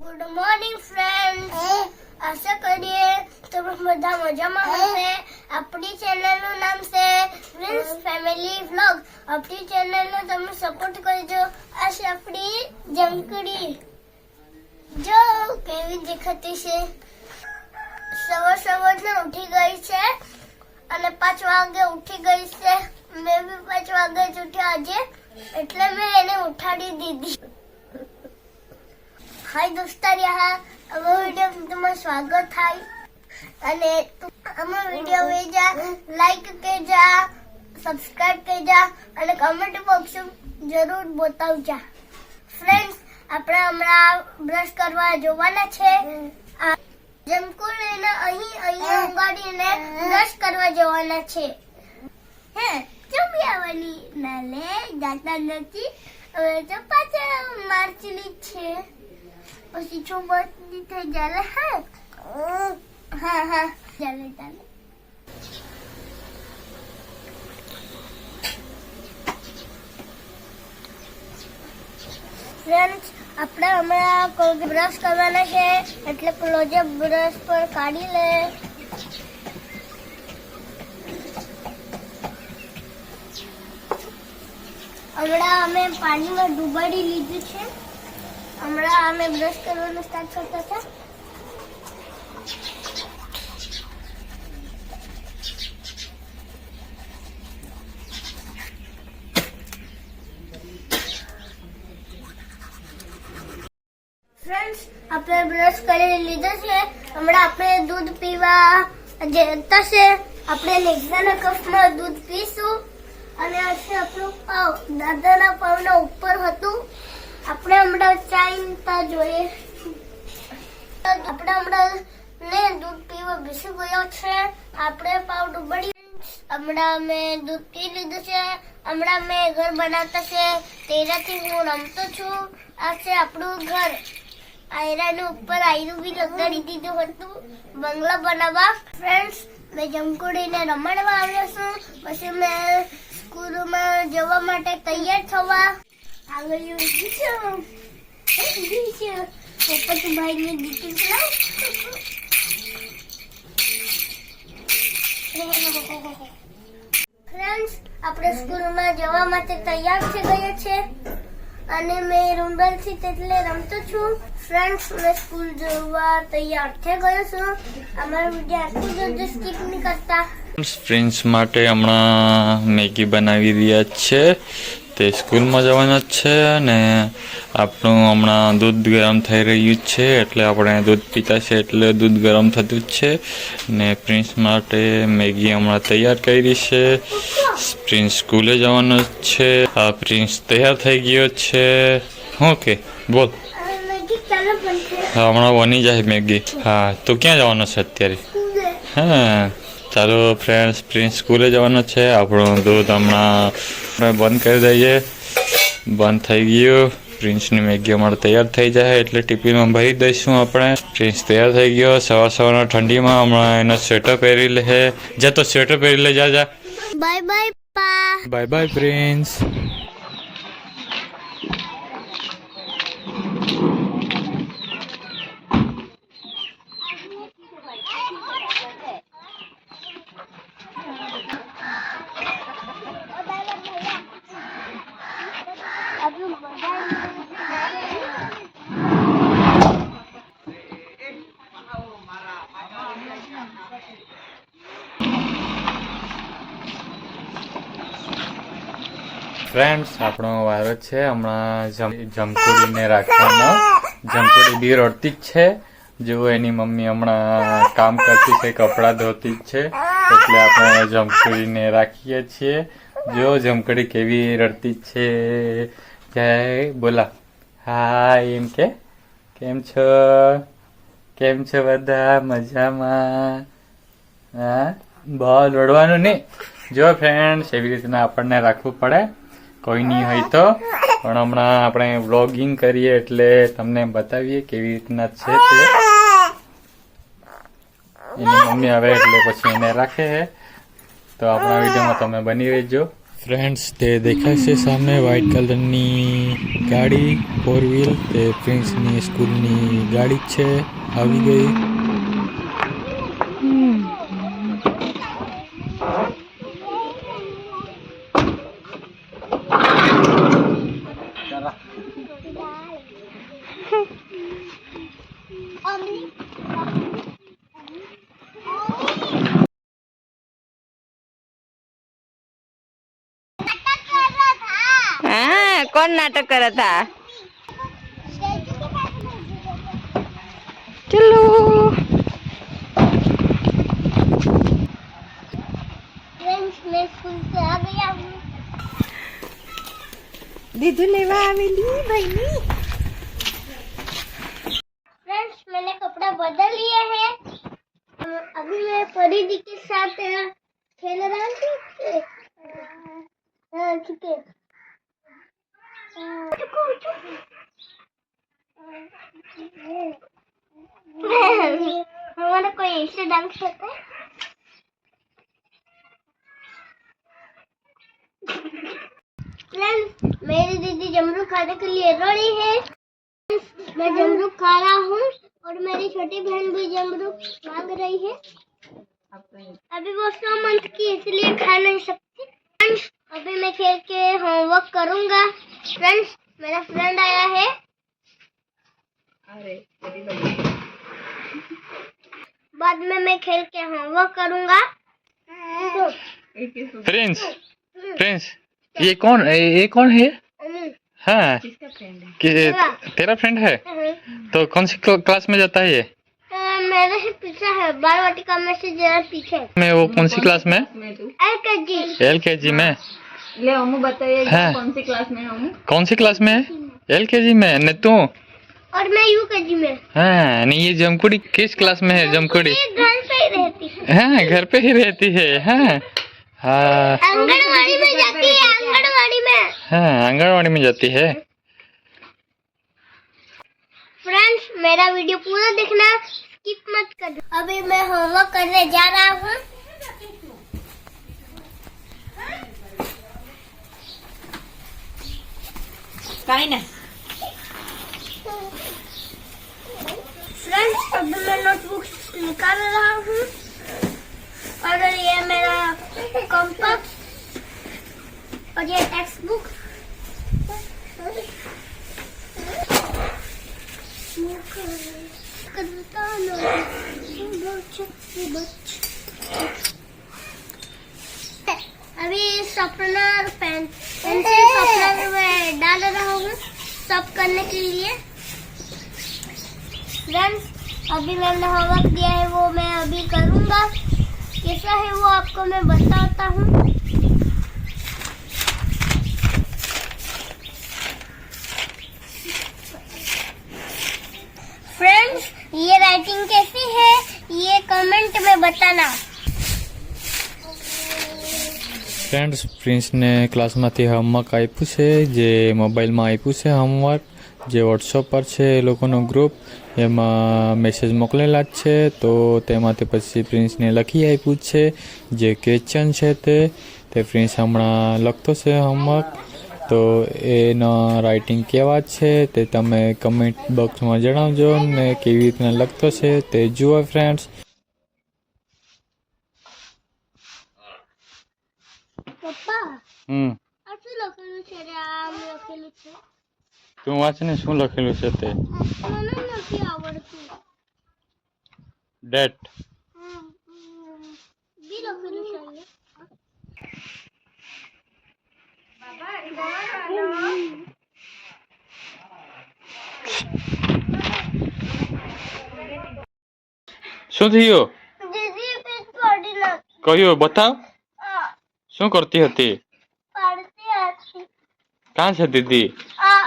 Good morning friends, આશા કરીએ તમે બધા મજામાં હશે। આપણી ચેનલનું નામ છે પ્રિન્સ ફેમિલી વ્લોગ। આપણી ચેનલનો તમે સપોર્ટ કરજો। આ છે આપણી જમકડી, જો કેવી દેખાતી છે। સવારમાં ઉઠી ગઈ છે અને 5 વાગે ઉઠી ગઈ છે। મેં બી 5 વાગે જ ઉઠ્યા આજે, એટલે મેં એને ઉઠાડી દીધી। हाय दोस्तार, यहाँ અમારા વિડિયો તમારું સ્વાગત થાય અને અમારા વિડિયો વેજા લાઈક કરજા, સબસ્ક્રાઇબ કરજા અને કમેન્ટ બોક્સ જરૂર બતાવજા। ફ્રેન્ડ્સ, આપણે હમણાં બ્રશ કરવા જવાના છે। જમકુડીને અહીંયા ઉગાડીને બ્રશ કરવા જવાના છે। હે ચૂમી આવવાની ના લે જાતા નથી, હવે તો પાછા માર્ચની છે। પછી ચોમાસની થઈ જાય। હા ચાલે। ફ્રેન્ડ્સ, આપણે હમણાં કોલગેટ બ્રશ કરવાના છે, એટલે ક્લોઝઅપ બ્રશ પર કાઢી લે। હમણાં અમે પાણીમાં ડૂબાડી લીધું છે। હમણાં અમે બ્રશ કરવાનું સ્ટાર્ટ કરતા હતા। ફ્રેન્ડ્સ, આપણે બ્રશ કરી લીધો છે। હમણાં આપણે દૂધ પીવા જતા છે। આપણે લેક્ઝાના કપમાં દૂધ પીશું અને આ છે આપણું પાવ। દાદાના પાવના ઉપર હતું। આપણે હમણાં ચાઈતા જોઈએ। આપણે હમણાં ને દૂધ પીવા બેસી ગયો છે। આપણે પાવ ડૂબાડી હમણાં અમે દૂધ પી લીધું છે। હમણાં મેં ઘર બનાવતા છે, તેનાથી હું રમતો છું। આ છે આપણું ઘર। આયરાનું ઉપર આયરું બી લગાડી દીધું હતું બંગલા બનાવવા। ફ્રેન્ડ્સ, મેં જમકુડીને રમાડવા આવ્યો છું। પછી મેં સ્કૂલમાં જવા માટે તૈયાર થવા આવ્યું છું। પછી ભાઈને દીકરી લાવ। ફ્રેન્ડ્સ, આપણે સ્કૂલમાં જવા માટે તૈયાર થઈ ગયા છે અને મેં રૂમબેલથી એટલે રમતો છું। ફ્રેન્ડ્સ, મેં સ્કૂલ જવા તૈયાર થઈ ગયો છું। અમારો વિડીયો આટલું જલ્દી સ્કીપ નહીં કરતા। પ્રિન્સ માટે હમણાં મેગી બનાવી રહ્યા છે, તે સ્કૂલમાં જવાના છે અને આપણું હમણાં દૂધ ગરમ થઈ રહ્યું છે, એટલે આપણે દૂધ પીતા છે એટલે દૂધ ગરમ થતું જ છે ને પ્રિન્સ માટે મેગી હમણાં તૈયાર કરી છે। પ્રિન્સ સ્કૂલે જવાનો છે। આ પ્રિન્સ તૈયાર થઈ ગયો છે। શું કે બોલ? હા, હમણાં બની જાય મેગી। હા, તો ક્યાં જવાનો છે અત્યારે? હા ચાલો ફ્રેન્ડ્સ, પ્રિન્સ સ્કૂલે જવાનો છે। આપણું દૂધ હમણાં બંધ કરી દઈએ। બંધ થઈ ગયું। પ્રિન્સની મેગી અમારે તૈયાર થઈ જાય એટલે ટિફિનમાં ભરી દઈશું આપણે। પ્રિન્સ તૈયાર થઈ ગયો। સવારના ઠંડીમાં હમણાં એનો સ્વેટર પહેરી લે। જા તો સ્વેટર પહેરી લે, જા। બાય બાય પા। Bye bye prince. ફ્રેન્ડ્સ, આપણો વારો છે હમણાં જમકુડીને રાખવાનો। જમકુડી બી રડતી જ છે। જો એની મમ્મી હમણાં કામ કરતી છે, કપડાં ધોતી જ છે, એટલે આપણે જમકુડીને રાખીએ છીએ। જો જમકડી કેવી રડતી છે। જય બોલા હાય એમ કે, કેમ છો? કેમ છો બધા? મજામાં? હા, બહુ રડવાનું નહીં। જો ફ્રેન્ડ્સ, એવી રીતના આપણને રાખવું પડે, કોઈ નહીં હોય તો। પણ હમણાં આપણે વ્લોગિંગ કરીએ એટલે તમને બતાવીએ કેવી રીતના છે તે। એની મમ્મી આવે એટલે પછી એને રાખે। તો આપણા વિડીયોમાં તમે બની રહેજો। ફ્રેન્ડ્સ તે દેખાય છે સામે વ્હાઇટ કલરની ગાડી 4 વ્હીલ તે પ્રિન્સની સ્કૂલની ગાડી છે આવી ગઈ. हाँ कौन नाटक कर रहा था? चलो फ्रेंड्स मैं स्कूल से आ गया हूँ. दीदू लेवा आवेली भाई. फ्रेंड्स मैंने कपड़ा बदल लिए हैं. अभी मैं परिधि के साथ खेल रहा हूँ. हाँ ठीक है. हमारा कोई ऐसे डांस करता है. फ्रेंड्स मेरी दीदी जमरू खाने के लिए रेडी है. मैं जमरू खा रहा हूँ और मेरी छोटी बहन भी जमरू मांग रही है. अभी वो 100 मंथ की इसलिए खा नहीं सकती. फ्रेंड्स अभी मैं खेल के होमवर्क करूँगा. फ्रेंड्स मेरा फ्रेंड आया है. बाद में मैं खेल के होमवर्क करूँगा. प्रिंस प्रिंस ये कौन है? हाँ कि तेरा फ्रेंड है तो कौन सी क्लास में जाता है ये? मेरे से पीछे है. बाल वाटिका में से जरा पीछे. मैं वो कौन सी क्लास में? LKG. LKG में. ले अम्मू बताइए हाँ। कौन सी क्लास में है अम्मू? कौन सी क्लास में है? LKG में. न तू? और मैं UKG में. हाँ नहीं ये जमकुड़ी किस क्लास में है? जमकुड़ी ये घर पे ही रहती है. हाँ घर पे ही रहती है. हाँ हाँ आंगनवाड़ी में जाती है. आंगनवाड़ी में. हाँ आंगनवाड़ी में जाती है. फ्रेंड्स मेरा वीडियो पूरा देखना, स्किप मत करना. अभी मैं होमवर्क करने जा रहा हूँ. काई ना फ्रेंड्स अभी मैं नोटबुक निकाल रहा हूँ और ये मेरा कंपास और ये टेक्स्ट बुक. अभी सपनर पेंसिल सपनर में डाल रहा हूँ सब करने के लिए. फ्रेंड्स अभी मैंने होमवर्क दिया है वो मैं अभी करूँगा. कैसा है वो आपको मैं बताता हूँ. फ्रेंड्स ये राइटिंग कैसी है ये कमेंट में बताना. ફ્રેન્ડ્સ પ્રિન્સને ક્લાસમાંથી હોમવર્ક આપ્યું છે જે મોબાઈલમાં આપ્યું છે હોમવર્ક જે વોટ્સઅપ પર છે એ લોકોનો ગ્રુપ એમાં મેસેજ મોકલેલા જ છે તો તેમાંથી પછી પ્રિન્સને લખી આપ્યું છે જે ક્વેશ્ચન છે તે પ્રિન્સ હમણાં લખતો છે હોમવર્ક. તો એના રાઇટિંગ કેવા છે તે તમે કમેન્ટ બોક્સમાં જણાવજો ને કેવી રીતના લખતો છે તે જુઓ ફ્રેન્ડ્સ. પપ્પા આ શું લખેલું છે રે? આમ લખેલું છે. તું વાંચ ને શું લખેલું છે તે. મને નથી આવડતું. ડેટ બી લખેલું છે અહીંયા. શું થયું? દીદી પેટ પાડી નાખી. કહ્યું બતાવ આ શું કરતી હતી? પાડતી હતી. ક્યાં છે દીદી? આ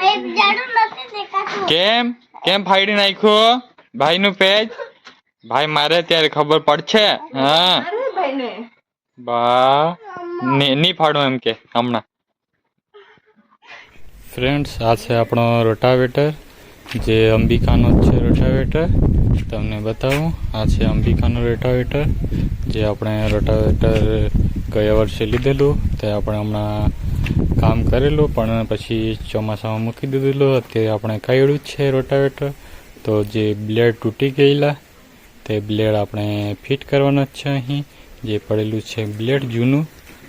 એક જાડુ નથી દેખાતું. કેમ કેમ ફાડી નાખ્યો ભાઈનું પેજ? ભાઈ મારે ત્યારે ખબર પડશે. હા भाई ने બા નહીં ફાડો એમ કે હમણાં. ફ્રેન્ડ્સ આ છે આપણો રોટાવેટર જે અંબિકાનો જ છે રોટાવેટર. તમને બતાવું. આ છે અંબિકાનું રોટાવેટર, જે આપણે રોટાવેટર ગયા વર્ષે લીધેલું. તે આપણે હમણાં કામ કરેલું, પણ પછી ચોમાસામાં મૂકી દીધેલું. અત્યારે આપણે કાઢ્યું જ છે રોટાવેટર. તો જે બ્લેડ તૂટી ગયેલા તે બ્લેડ આપણે ફિટ કરવાના જ છે. અહીં જે પડેલું છે બ્લેડ જૂનું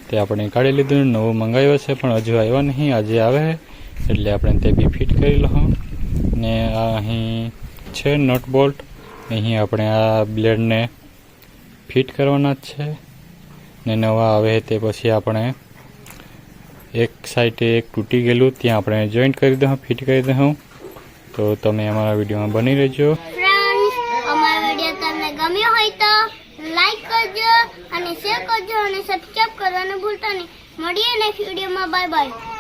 તે આપણે કાઢી લીધું. નવું મંગાવ્યો છે પણ હજુ આવ્યો નહીં, આજે આવે એટલે આપણે તે બી ફિટ કરી લઉં. ને આ અહીં છે નટ બોલ્ટ, અહીં આપણે આ બ્લેડને ફિટ કરવાના જ છે. ને નવા આવે તે પછી આપણે એક સાઈડે એક તૂટી ગયેલું ત્યાં આપણે જોઈન્ટ કરી દઉં, ફિટ કરી દઉં. તો તમે અમારા વિડીયોમાં બની રહેજો. ફ્રેન્ડ્સ, અમારો વિડીયો તમને ગમ્યો હોય તો લાઈક કરજો અને શેર કરજો અને સબસ્ક્રાઇબ કરવાનું ભૂલતા નહીં. મળીએ નેક્સ્ટ વિડીયોમાં. Bye bye.